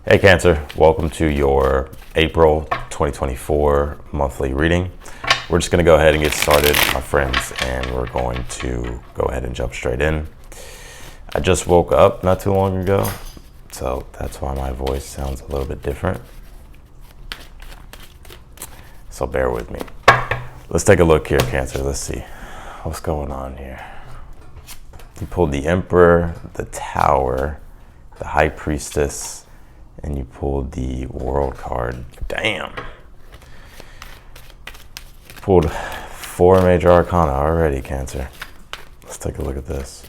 Hey Cancer, welcome to your April 2024 monthly reading. We're just going to go ahead and get started, my friends, and we're going to go ahead and jump straight in. I just woke up not too long ago, so that's why my voice sounds a little bit different. So bear with me. Let's take a look here, Cancer. Let's see what's going on here. You pulled the Emperor, the Tower, the High Priestess, and you pulled the World card. Damn. Pulled 4 major arcana already, Cancer. Let's take a look at this.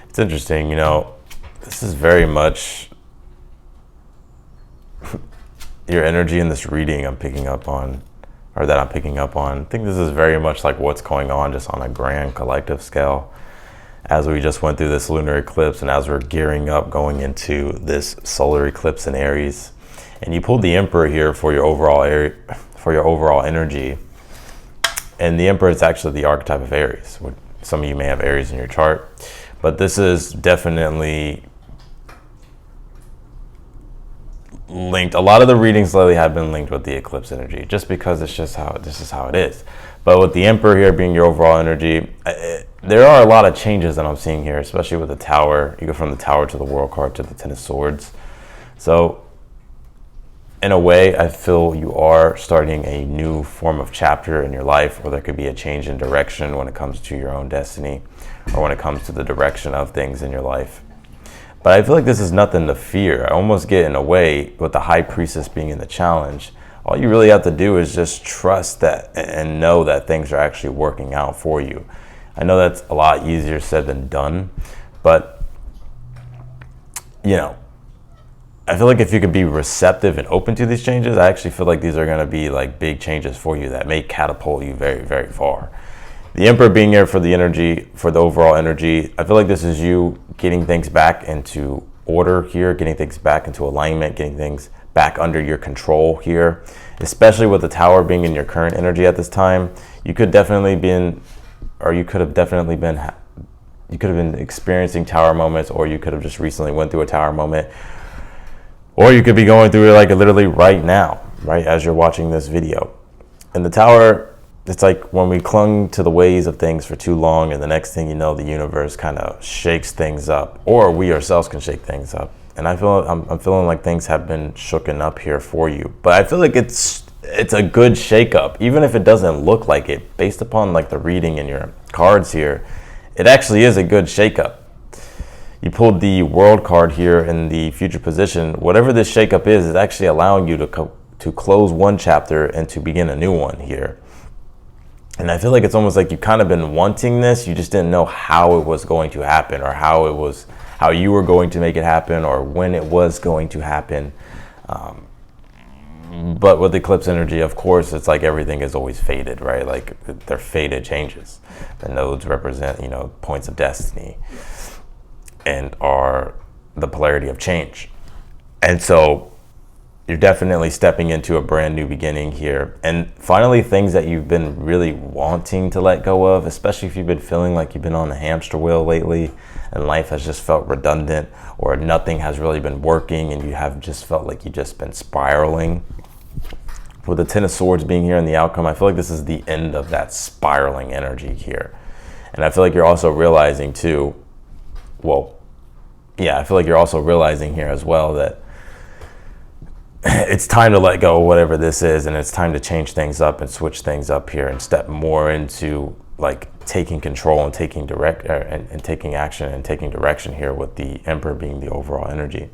It's interesting, you know, this is very much your energy in this reading I'm picking up on. I think this is very much like what's going on just on a grand collective scale. As we just went through this lunar eclipse and as we're gearing up going into this solar eclipse in Aries. And you pulled the Emperor here for your overall energy. And the Emperor is actually the archetype of Aries. Some of you may have Aries in your chart, but this is definitely linked. A lot of the readings lately have been linked with the eclipse energy, just because this is how it is. But with the Emperor here being your overall energy, there are a lot of changes that I'm seeing here, especially with the Tower. You go from the Tower to the World card to the Ten of Swords. So in a way, I feel you are starting a new form of chapter in your life, or there could be a change in direction when it comes to your own destiny, or when it comes to the direction of things in your life. But I feel like this is nothing to fear. I almost get in a way with the High Priestess being in the challenge. All you really have to do is just trust that and know that things are actually working out for you. I know that's a lot easier said than done, but you know, I feel like if you could be receptive and open to these changes, I actually feel like these are going to be like big changes for you that may catapult you very, very far. The Emperor being here for the energy, for the overall energy, I feel like this is you getting things back into order here, getting things back into alignment, getting things back under your control here, especially with the Tower being in your current energy at this time. You could have been experiencing Tower moments, or you could have just recently went through a Tower moment, or you could be going through it like literally right now, right as you're watching this video. And the Tower, it's like when we clung to the ways of things for too long, and the next thing you know, the universe kind of shakes things up, or we ourselves can shake things up. And I'm feeling like things have been shooken up here for you. But I feel like it's a good shakeup, even if it doesn't look like it. Based upon like the reading in your cards here, it actually is a good shakeup. You pulled the World card here in the future position. Whatever this shakeup is actually allowing you to close one chapter and to begin a new one here. And I feel like it's almost like you've kind of been wanting this. You just didn't know how it was going to happen, or how you were going to make it happen, or when it was going to happen. But with eclipse energy, of course, it's like everything is always fated, right? Like they're fated changes. The nodes represent, you know, points of destiny and are the polarity of change. And so you're definitely stepping into a brand new beginning here. And finally, things that you've been really wanting to let go of, especially if you've been feeling like you've been on a hamster wheel lately and life has just felt redundant, or nothing has really been working and you have just felt like you've just been spiraling. With the Ten of Swords being here in the outcome, I feel like this is the end of that spiraling energy here. And I feel like you're also realizing too, I feel like you're also realizing here as well that it's time to let go of whatever this is, and it's time to change things up and switch things up here and step more into like taking control and taking taking action and taking direction here, with the Emperor being the overall energy.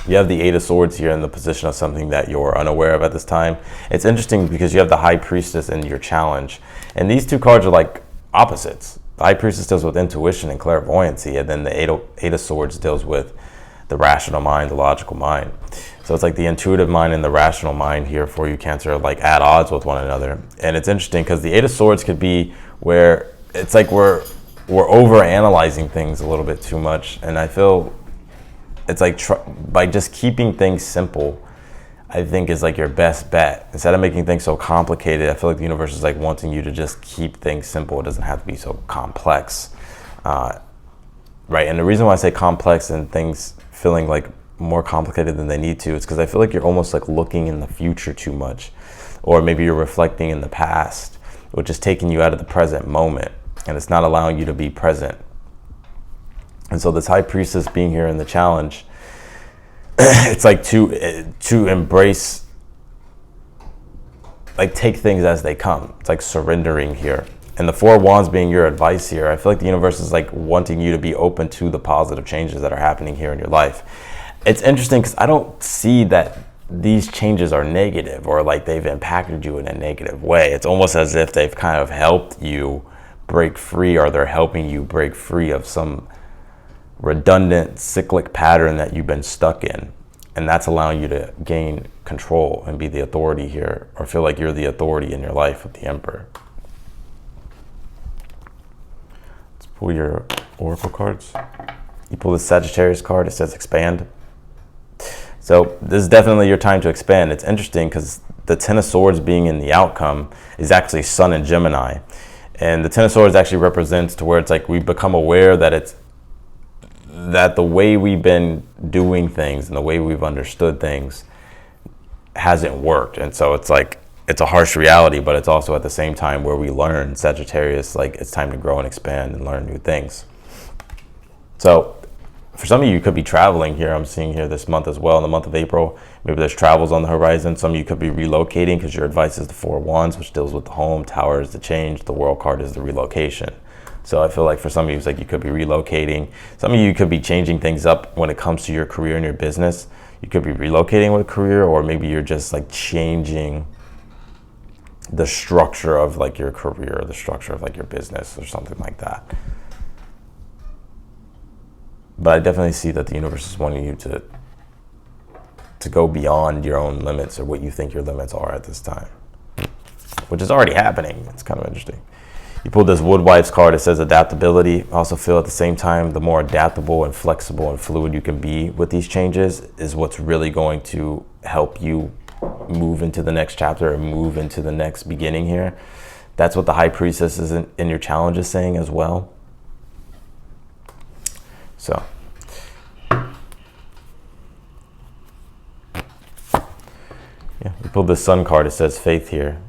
You have the Eight of Swords here in the position of something that you're unaware of at this time. It's interesting because you have the High Priestess in your challenge, and these two cards are like opposites. The High Priestess deals with intuition and clairvoyancy, and then the Eight of Swords deals with the rational mind, the logical mind. So it's like the intuitive mind and the rational mind here for you, Cancer, are like at odds with one another. And it's interesting because the Eight of Swords could be where it's like we're over analyzing things a little bit too much. And I feel it's like by just keeping things simple, I think is like your best bet. Instead of making things so complicated, I feel like the universe is like wanting you to just keep things simple. It doesn't have to be so complex. right? And the reason why I say complex and things feeling like more complicated than they need to is because I feel like you're almost like looking in the future too much, or maybe you're reflecting in the past, which is taking you out of the present moment, and it's not allowing you to be present. And so this high priestess being here in the challenge, it's like to embrace, like take things as they come. It's like surrendering here. And the Four of Wands being your advice here, I feel like the universe is like wanting you to be open to the positive changes that are happening here in your life. It's interesting because I don't see that these changes are negative or like they've impacted you in a negative way. It's almost as if they've kind of helped you break free, or they're helping you break free of some redundant cyclic pattern that you've been stuck in. And that's allowing you to gain control and be the authority here, or feel like you're the authority in your life with the Emperor. Let's pull your oracle cards. You pull the Sagittarius card, it says expand. So this is definitely your time to expand. It's interesting because the Ten of Swords being in the outcome is actually Sun and Gemini. And the Ten of Swords actually represents to where it's like we've become aware that that the way we've been doing things and the way we've understood things hasn't worked. And so it's like, it's a harsh reality, but it's also at the same time where we learn, Sagittarius, like it's time to grow and expand and learn new things. So for some of you could be traveling here. I'm seeing here this month as well, in the month of April. Maybe there's travels on the horizon. Some of you could be relocating because your advice is the Four of Wands, which deals with the home. Tower is the change. The World card is the relocation. So I feel like for some of you, it's like you could be relocating. Some of you could be changing things up when it comes to your career and your business. You could be relocating with a career, or maybe you're just like changing the structure of like your career, or the structure of like your business or something like that. But I definitely see that the universe is wanting you to go beyond your own limits, or what you think your limits are at this time, which is already happening. It's kind of interesting. You pulled this Woodwife's card. It says adaptability. I also feel at the same time, the more adaptable and flexible and fluid you can be with these changes is what's really going to help you move into the next chapter, or move into the next beginning here. That's what the High Priestess is in your challenge is saying as well. So yeah, we pulled the Sun card. It says faith here.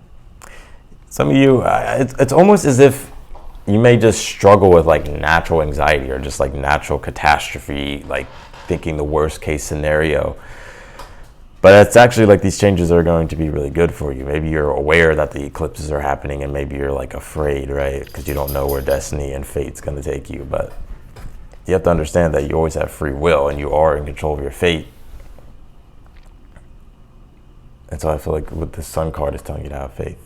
Some of you, it's almost as if you may just struggle with like natural anxiety, or just like natural catastrophe, like thinking the worst case scenario. But it's actually like these changes are going to be really good for you. Maybe you're aware that the eclipses are happening, and maybe you're like afraid, right? Because you don't know where destiny and fate's going to take you. But you have to understand that you always have free will, and you are in control of your fate. And so I feel like with the Sun card, it's telling you to have faith.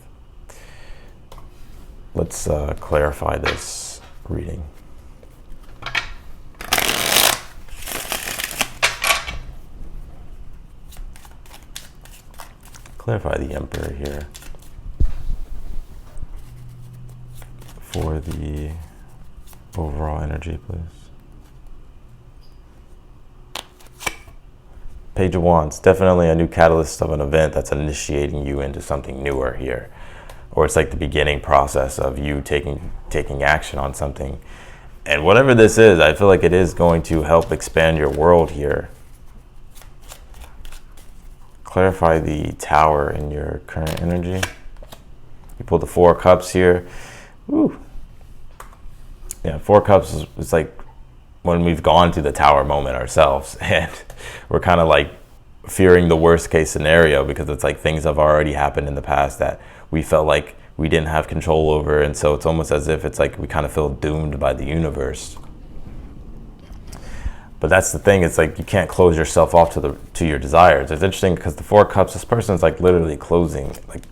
Let's clarify this reading. Clarify the Emperor here for the overall energy, please. Page of Wands, definitely a new catalyst of an event that's initiating you into something newer here. Or it's like the beginning process of you taking action on something. And whatever this is, I feel like it is going to help expand your world here. Clarify the Tower in your current energy. You pull the Four of Cups here. Woo. Yeah, Four of Cups is it's like when we've gone through the Tower moment ourselves, and we're kind of like fearing the worst case scenario, because it's like things have already happened in the past that we felt like we didn't have control over. And so it's almost as if it's like we kind of feel doomed by the universe. But that's the thing, it's like you can't close yourself off to your desires. It's interesting because the Four of Cups, this person's like literally closing, like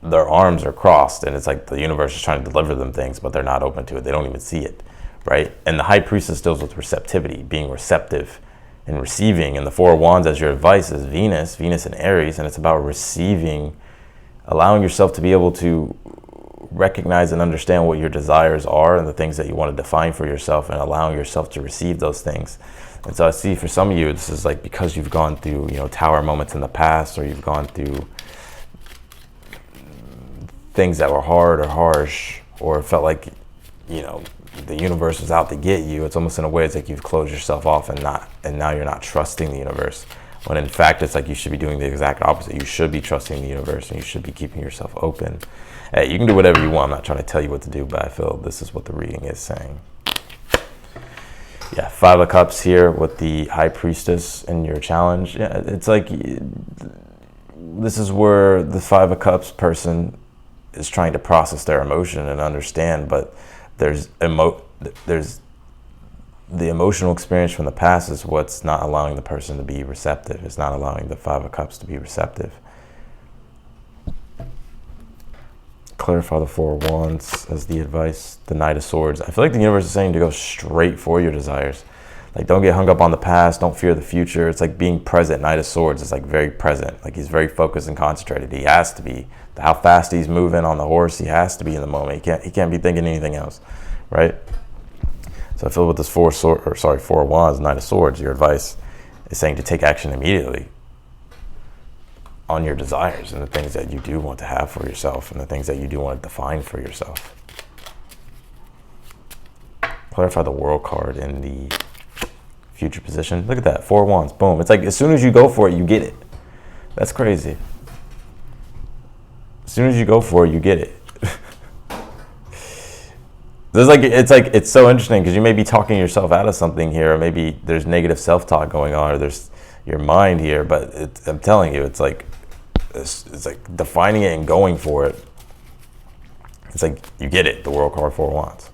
their arms are crossed, and it's like the universe is trying to deliver them things, but they're not open to it. They don't even see it, right? And the High Priestess deals with receptivity, being receptive and receiving. And the Four of Wands as your advice is Venus and Aries, and it's about receiving, allowing yourself to be able to recognize and understand what your desires are and the things that you want to define for yourself, and allowing yourself to receive those things. And so I see for some of you, this is like because you've gone through, Tower moments in the past, or you've gone through things that were hard or harsh, or felt like, the universe is out to get you. It's almost in a way it's like you've closed yourself off and now you're not trusting the universe. When in fact it's like you should be doing the exact opposite. You should be trusting the universe and you should be keeping yourself open. Hey, you can do whatever you want. I'm not trying to tell you what to do, but I feel this is what the reading is saying. Yeah, 5 of Cups here with the High Priestess in your challenge. Yeah, it's like this is where the 5 of Cups person is trying to process their emotion and understand, but there's the emotional experience from the past is what's not allowing the person to be receptive. It's not allowing the 5 of Cups to be receptive. Clarify the 4 of Wands as the advice. The Knight of Swords. I feel like the universe is saying to go straight for your desires. Like, don't get hung up on the past. Don't fear the future. It's like being present. Knight of Swords is like very present. Like, he's very focused and concentrated. He has to be. How fast he's moving on the horse, he has to be in the moment. He can't be thinking anything else, right? So I feel with this 4 of Wands, Knight of Swords, your advice is saying to take action immediately on your desires and the things that you do want to have for yourself and the things that you do want to define for yourself. Clarify the World card in the future position. Look at that, 4 of Wands, boom. It's like as soon as you go for it, you get it. That's crazy. As soon as you go for it, you get it. It's so interesting because you may be talking yourself out of something here, or maybe there's negative self-talk going on, or there's your mind here, but I'm telling you, it's like defining it and going for it. It's like you get it, the World card, 4 of Wands.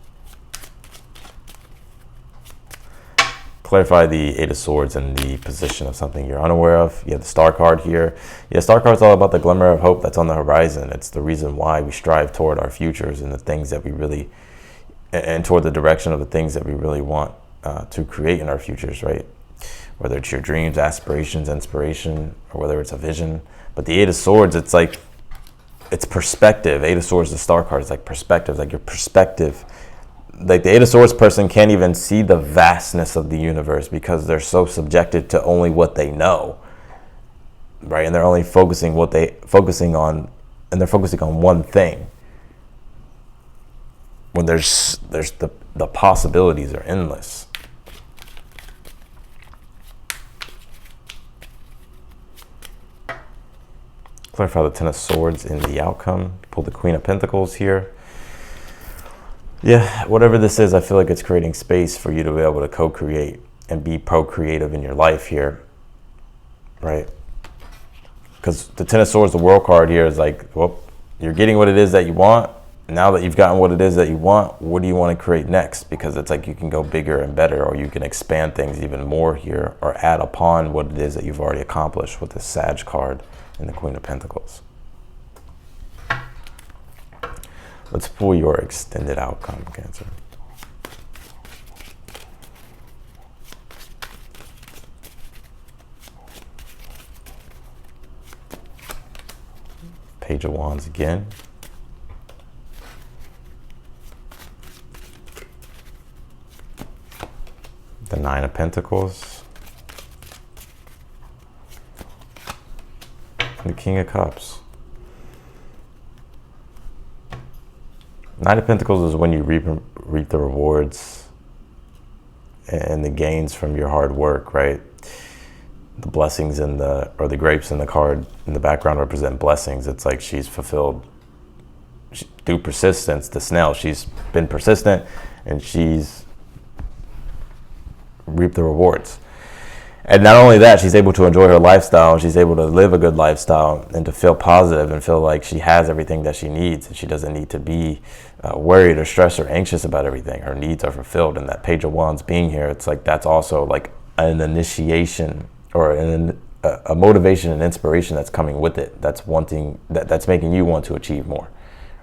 Clarify the 8 of Swords in the position of something you're unaware of. You have the Star card here. Yeah, Star card's all about the glimmer of hope that's on the horizon. It's the reason why we strive toward our futures and the things that we really, and toward the direction of the things that we really want to create in our futures, right? Whether it's your dreams, aspirations, inspiration, or whether it's a vision. But the 8 of Swords, it's like, it's perspective. 8 of Swords, the Star card, is like perspective, like your perspective. Like the 8 of Swords person can't even see the vastness of the universe because they're so subjected to only what they know, right? And they're only focusing on one thing. When there's the possibilities are endless. Clarify the 10 of Swords in the outcome. Pull the Queen of Pentacles here. Yeah, whatever this is, I feel like it's creating space for you to be able to co-create and be procreative in your life here, right? Because the 10 of Swords, the World card here, is like, well, you're getting what it is that you want. Now that you've gotten what it is that you want, what do you want to create next? Because it's like you can go bigger and better, or you can expand things even more here, or add upon what it is that you've already accomplished with the Sag card and the Queen of Pentacles. Let's pull your extended outcome, Cancer. Page of Wands again. The 9 of Pentacles. And the King of Cups. 9 of Pentacles is when you reap the rewards and the gains from your hard work, right? The blessings or the grapes in the card in the background represent blessings. It's like she's fulfilled through persistence. The snail, she's been persistent and she's reaped the rewards. And not only that, she's able to enjoy her lifestyle. She's able to live a good lifestyle and to feel positive and feel like she has everything that she needs. And she doesn't need to be worried or stressed or anxious about everything. Her needs are fulfilled. And that Page of Wands being here, it's like that's also like an initiation or a motivation and inspiration that's coming with it. That's making you want to achieve more,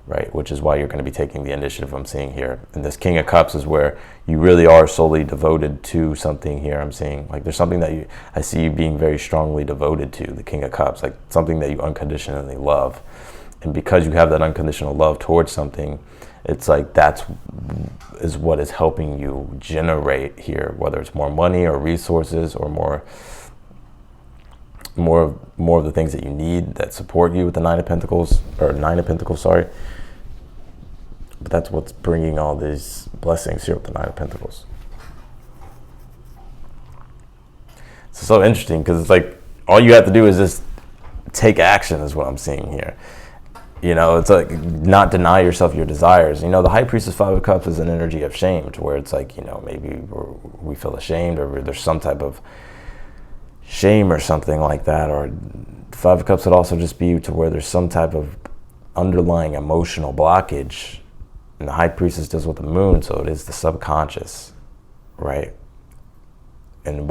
right? Which is why you're going to be taking the initiative I'm seeing here. And this King of Cups is where you really are solely devoted to something here. I'm seeing like there's something that I see you being very strongly devoted to, the King of Cups, like something that you unconditionally love. And because you have that unconditional love towards something, it's like is what is helping you generate here, whether it's more money or resources or more of the things that you need that support you with the 9 of Pentacles, sorry. But that's what's bringing all these blessings here with the Nine of Pentacles. It's so interesting because it's like all you have to do is just take action is what I'm seeing here. You know, it's like not deny yourself your desires. You know, the High Priestess Five of Cups is an energy of shame, to where it's like, you know, maybe we feel ashamed, or there's some type of shame or something like that. Or Five of Cups would also just be to where there's some type of underlying emotional blockage. And the High Priestess deals with the moon, so it is the subconscious, right? And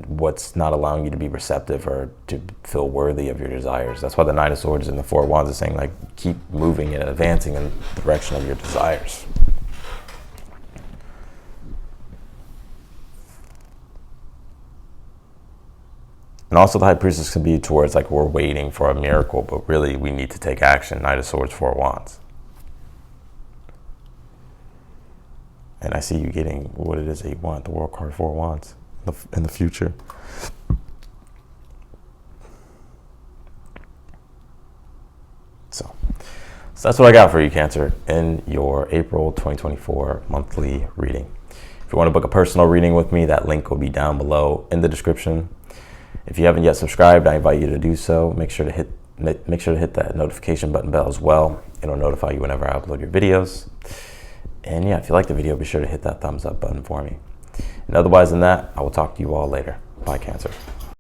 what's not allowing you to be receptive or to feel worthy of your desires. That's why the Knight of Swords and the Four of Wands is saying, like, keep moving and advancing in the direction of your desires. And also the High Priestess can be towards like we're waiting for a miracle, but really we need to take action. Knight of Swords, Four of Wands. And I see you getting what it is that you want, the World card, Four of Wands, in the future. So that's what I got for you, Cancer, in your April 2024 monthly reading. If you want to book a personal reading with me, that link will be down below in the description. If you haven't yet subscribed, I invite you to do so. Make sure to hit that notification button bell as well. It'll notify you whenever I upload your videos. And yeah, if you like the video, be sure to hit that thumbs up button for me. And otherwise than that, I will talk to you all later. Bye, Cancer.